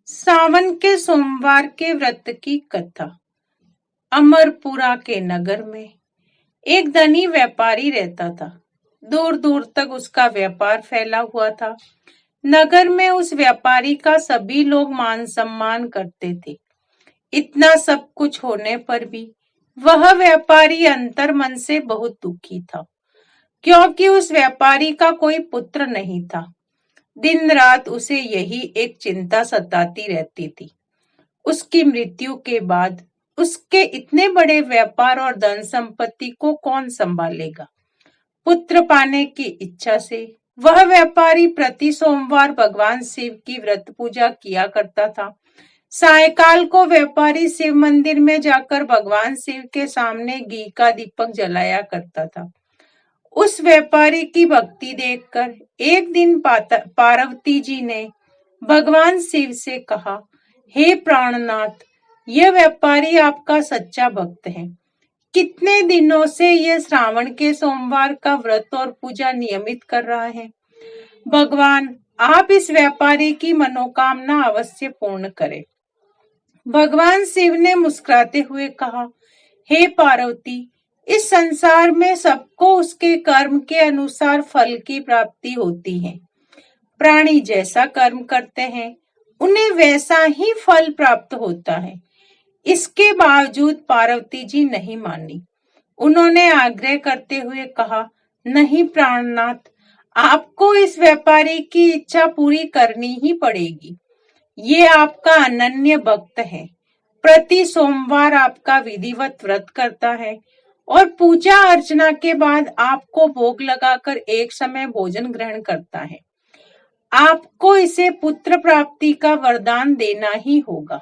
सावन के सोमवार के व्रत की कथा। अमरपुरा के नगर में एक धनी व्यापारी रहता था। दूर दूर तक उसका व्यापार फैला हुआ था। नगर में उस व्यापारी का सभी लोग मान सम्मान करते थे। इतना सब कुछ होने पर भी वह व्यापारी अंतर मन से बहुत दुखी था, क्योंकि उस व्यापारी का कोई पुत्र नहीं था। दिन रात उसे यही एक चिंता सताती रहती थी। उसकी मृत्यु के बाद उसके इतने बड़े व्यापार और धन संपत्ति को कौन संभालेगा। पुत्र पाने की इच्छा से वह व्यापारी प्रति सोमवार भगवान शिव की व्रत पूजा किया करता था। सायकाल को व्यापारी शिव मंदिर में जाकर भगवान शिव के सामने घी का दीपक जलाया करता था। उस व्यापारी की भक्ति देखकर एक दिन पार्वती जी ने भगवान शिव से कहा, हे प्राणनाथ, यह व्यापारी आपका सच्चा भक्त है। कितने दिनों से यह श्रावण के सोमवार का व्रत और पूजा नियमित कर रहा है। भगवान, आप इस व्यापारी की मनोकामना अवश्य पूर्ण करें। भगवान शिव ने मुस्कुराते हुए कहा, हे पार्वती, इस संसार में सबको उसके कर्म के अनुसार फल की प्राप्ति होती है। प्राणी जैसा कर्म करते हैं उन्हें वैसा ही फल प्राप्त होता है। इसके बावजूद पार्वती जी नहीं मानी। उन्होंने आग्रह करते हुए कहा, नहीं प्राणनाथ, आपको इस व्यापारी की इच्छा पूरी करनी ही पड़ेगी। ये आपका अनन्य भक्त है। प्रति सोमवार आपका विधिवत व्रत करता है और पूजा अर्चना के बाद आपको भोग लगाकर एक समय भोजन ग्रहण करता है। आपको इसे पुत्र प्राप्ति का वरदान देना ही होगा।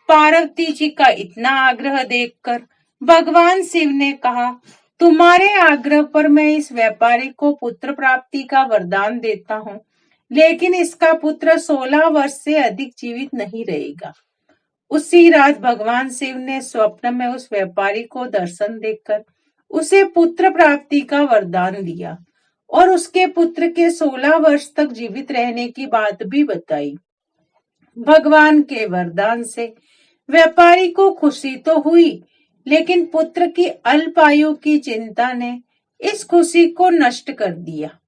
पार्वती जी का इतना आग्रह देखकर भगवान शिव ने कहा, तुम्हारे आग्रह पर मैं इस व्यापारी को पुत्र प्राप्ति का वरदान देता हूँ, लेकिन इसका पुत्र 16 वर्ष से अधिक जीवित नहीं रहेगा। उसी रात भगवान शिव ने स्वप्न में उस व्यापारी को दर्शन देकर उसे पुत्र प्राप्ति का वरदान दिया और उसके पुत्र के 16 वर्ष तक जीवित रहने की बात भी बताई। भगवान के वरदान से व्यापारी को खुशी तो हुई, लेकिन पुत्र की अल्प आयु की चिंता ने इस खुशी को नष्ट कर दिया।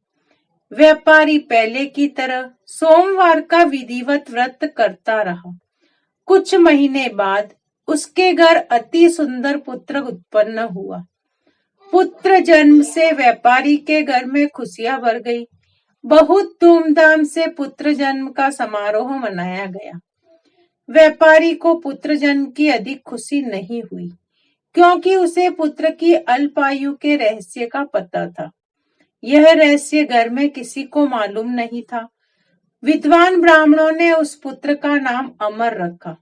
व्यापारी पहले की तरह सोमवार का विधिवत व्रत करता रहा। कुछ महीने बाद उसके घर अति सुंदर पुत्र उत्पन्न हुआ। पुत्र जन्म से व्यापारी के घर में खुशियां भर गई। बहुत धूमधाम से पुत्र जन्म का समारोह मनाया गया। व्यापारी को पुत्र जन्म की अधिक खुशी नहीं हुई, क्योंकि उसे पुत्र की अल्पायु के रहस्य का पता था। यह रहस्य घर में किसी को मालूम नहीं था। विद्वान ब्राह्मणों ने उस पुत्र का नाम अमर रखा।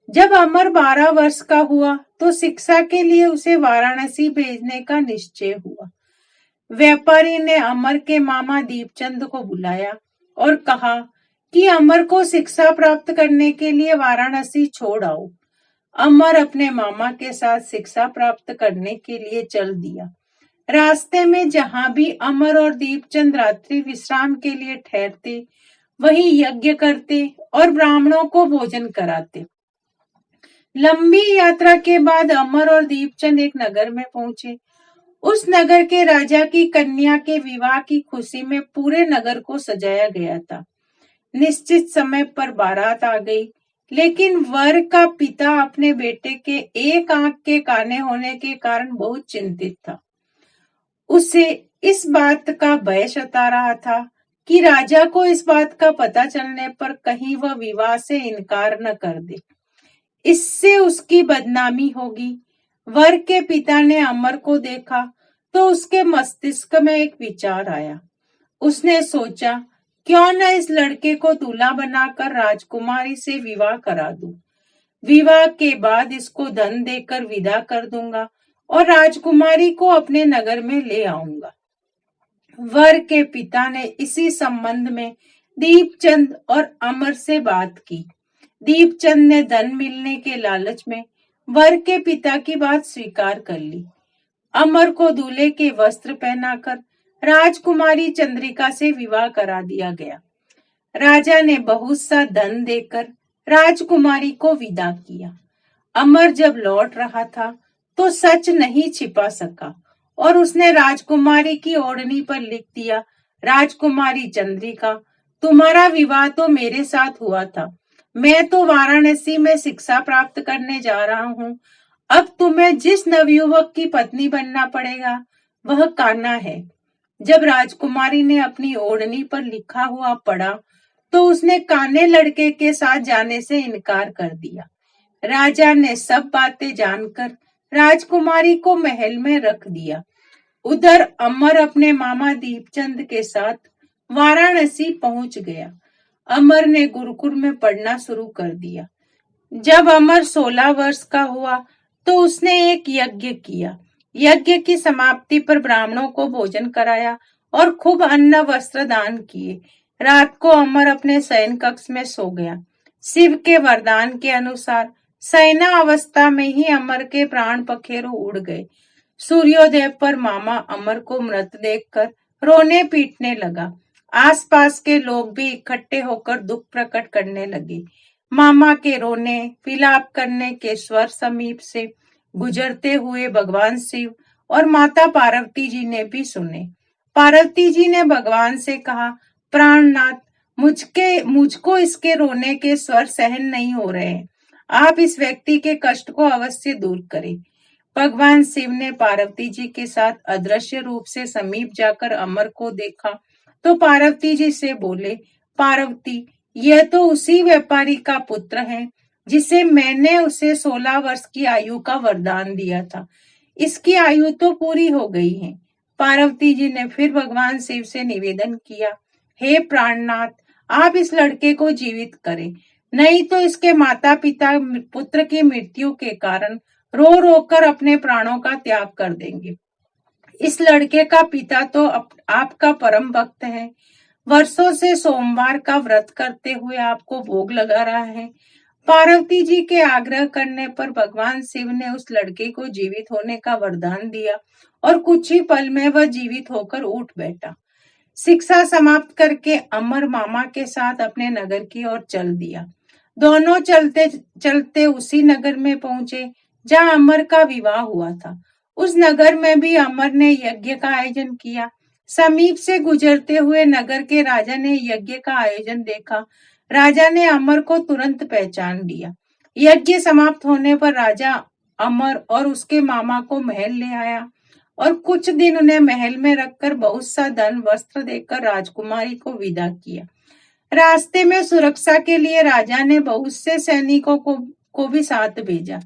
जब अमर 12 वर्ष का हुआ तो शिक्षा के लिए उसे वाराणसी भेजने का निश्चय हुआ। व्यापारी ने अमर के मामा दीपचंद को बुलाया और कहा कि अमर को शिक्षा प्राप्त करने के लिए वाराणसी छोड़ आओ। अमर अपने मामा के साथ शिक्षा प्राप्त करने के लिए चल दिया। रास्ते में जहां भी अमर और दीपचंद रात्रि विश्राम के लिए ठहरते, वहीं यज्ञ करते और ब्राह्मणों को भोजन कराते। लंबी यात्रा के बाद अमर और दीपचंद एक नगर में पहुंचे। उस नगर के राजा की कन्या के विवाह की खुशी में पूरे नगर को सजाया गया था। निश्चित समय पर बारात आ गई, लेकिन वर का पिता अपने बेटे के एक आंख के काने होने के कारण बहुत चिंतित था। उसे इस बात का भय सता रहा था कि राजा को इस बात का पता चलने पर कहीं वह विवाह से इनकार न कर दे। इससे उसकी बदनामी होगी। वर के पिता ने अमर को देखा तो उसके मस्तिष्क में एक विचार आया। उसने सोचा, क्यों न इस लड़के को दूल्हा बनाकर राजकुमारी से विवाह करा दूं। विवाह के बाद इसको धन देकर विदा कर दूंगा और राजकुमारी को अपने नगर में ले आऊंगा। वर के पिता ने इसी संबंध में दीपचंद और अमर से बात की। दीपचंद ने धन मिलने के लालच में वर के पिता की बात स्वीकार कर ली। अमर को दूल्हे के वस्त्र पहनाकर राजकुमारी चंद्रिका से विवाह करा दिया गया। राजा ने बहुत सा धन देकर राजकुमारी को विदा किया। अमर जब लौट रहा था तो सच नहीं छिपा सका और उसने राजकुमारी की ओढ़नी पर लिख दिया, राजकुमारी चंद्रिका, तुम्हारा विवाह तो मेरे साथ हुआ था। मैं तो वाराणसी में शिक्षा प्राप्त करने जा रहा हूँ। अब तुम्हें जिस नवयुवक की पत्नी बनना पड़ेगा वह कान्हा है। जब राजकुमारी ने अपनी ओढ़नी पर लिखा हुआ पढ़ा तो उसने कान्हे लड़के के साथ जाने से इनकार कर दिया। राजा ने सब बातें जानकर राजकुमारी को महल में रख दिया। उधर अमर अपने मामा दीपचंद के साथ वाराणसी पहुंच गया। अमर ने गुरुकुल में पढ़ना शुरू कर दिया। जब अमर 16 वर्ष का हुआ तो उसने एक यज्ञ किया। यज्ञ की समाप्ति पर ब्राह्मणों को भोजन कराया और खूब अन्न वस्त्र दान किए। रात को अमर अपने शयन कक्ष में सो गया। शिव के वरदान के अनुसार शयना अवस्था में ही अमर के प्राण पखेरु उड़ गए। सूर्योदय पर मामा अमर को मृत देखकर रोने पीटने लगा। आसपास के लोग भी इकट्ठे होकर दुख प्रकट करने लगे। मामा के रोने विलाप करने के स्वर समीप से गुजरते हुए भगवान शिव और माता पार्वती जी ने भी सुने। पार्वती जी ने भगवान से कहा, प्राणनाथ, मुझको इसके रोने के स्वर सहन नहीं हो रहे हैं। आप इस व्यक्ति के कष्ट को अवश्य दूर करें। भगवान शिव ने पार्वती जी के साथ अदृश्य रूप से समीप जाकर अमर को देखा तो पार्वती जी से बोले, पार्वती, यह तो उसी व्यापारी का पुत्र है जिसे मैंने उसे 16 वर्ष की आयु का वरदान दिया था। इसकी आयु तो पूरी हो गई है। पार्वती जी ने फिर भगवान शिव से निवेदन किया, हे प्राणनाथ, आप इस लड़के को जीवित करें, नहीं तो इसके माता पिता पुत्र की मृत्यु के कारण रो रो कर अपने प्राणों का त्याग कर देंगे। इस लड़के का पिता तो आपका परम भक्त है, वर्षों से सोमवार का व्रत करते हुए आपको भोग लगा रहा है। पार्वती जी के आग्रह करने पर भगवान शिव ने उस लड़के को जीवित होने का वरदान दिया और कुछ ही पल में वह जीवित होकर उठ बैठा। शिक्षा समाप्त करके अमर मामा के साथ अपने नगर की ओर चल दिया। दोनों चलते चलते उसी नगर में पहुंचे जहां अमर का विवाह हुआ था। उस नगर में भी अमर ने यज्ञ का आयोजन किया। समीप से गुजरते हुए नगर के राजा ने यज्ञ का आयोजन देखा। राजा ने अमर को तुरंत पहचान लिया। यज्ञ समाप्त होने पर राजा अमर और उसके मामा को महल ले आया और कुछ दिन उन्हें महल में रखकर बहुत सा धन वस्त्र देकर राजकुमारी को विदा किया। रास्ते में सुरक्षा के लिए राजा ने बहुत से सैनिकों को भी साथ भेजा।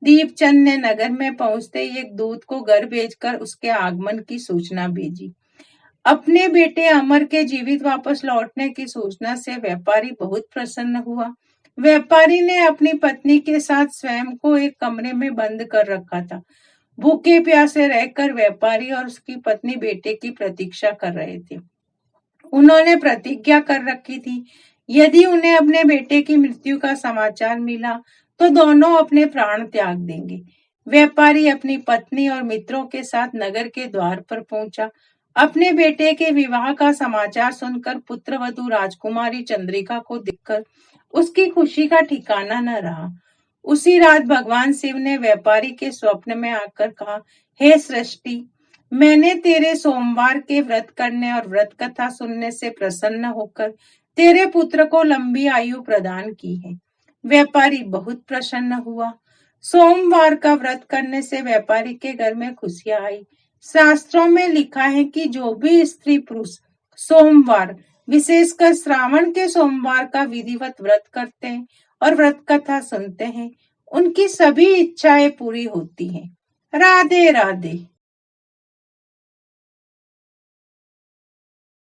दीपचंद ने नगर में पहुंचते ही एक दूत को घर भेजकर उसके आगमन की सूचना भेजी। अपने बेटे अमर के जीवित वापस लौटने की सूचना से व्यापारी बहुत प्रसन्न हुआ। व्यापारी ने अपनी पत्नी के साथ स्वयं को एक कमरे में बंद कर रखा था। भूखे प्यासे रहकर व्यापारी और उसकी पत्नी बेटे की प्रतीक्षा कर रहे थे। उन्होंने प्रतिज्ञा कर रखी थी, यदि उन्हें अपने बेटे की मृत्यु का समाचार मिला तो दोनों अपने प्राण त्याग देंगे। व्यापारी अपनी पत्नी और मित्रों के साथ नगर के द्वार पर पहुंचा। अपने बेटे के विवाह का समाचार सुनकर पुत्रवधू राजकुमारी चंद्रिका को देखकर उसकी खुशी का ठिकाना न रहा। उसी रात भगवान शिव ने व्यापारी के स्वप्न में आकर कहा, हे सृष्टि, मैंने तेरे सोमवार के व्रत करने और व्रत कथा सुनने से प्रसन्न होकर तेरे पुत्र को लंबी आयु प्रदान की है। व्यापारी बहुत प्रसन्न हुआ। सोमवार का व्रत करने से व्यापारी के घर में खुशियां आई। शास्त्रों में लिखा है कि जो भी स्त्री पुरुष सोमवार, विशेषकर श्रावण के सोमवार का विधिवत व्रत करते हैं और व्रत कथा सुनते हैं, उनकी सभी इच्छाएं पूरी होती हैं। राधे राधे।